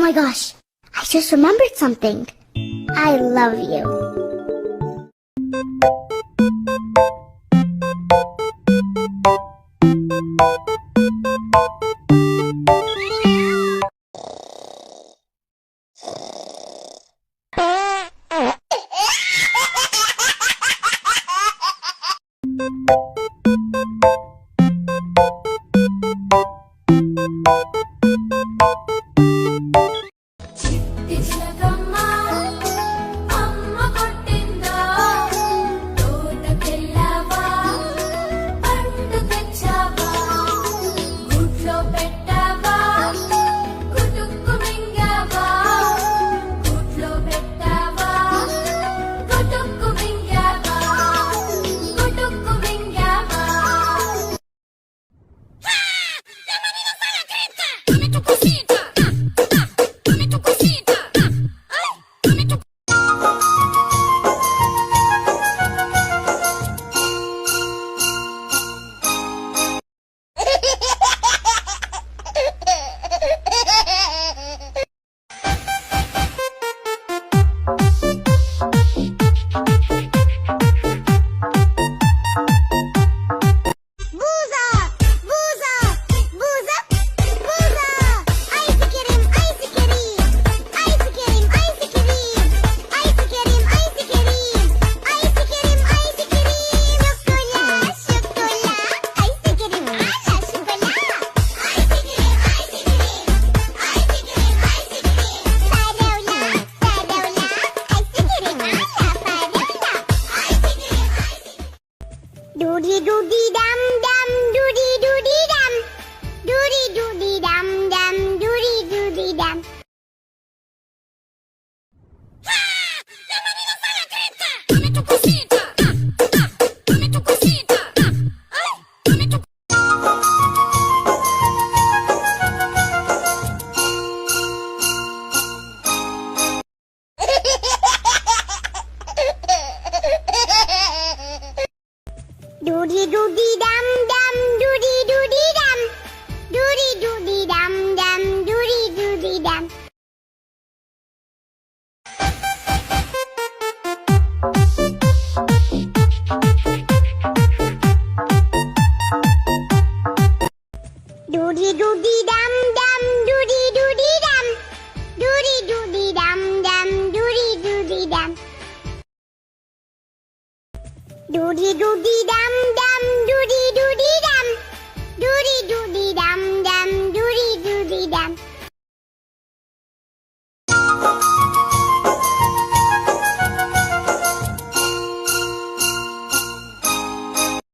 my gosh, I just remembered something. I love you. Doody doody dum dum, doody doody dum, doody doody dum dum, doody doody dum. Dame tu cosita, dame tu cosita, dame tu. Doody doody dum dum, doody doody dum, doody doody dum dum, doody doody dum. Doody doody dum dum, doody doody dum, doody doody dum dum, doody doody dum. Doody doody dum.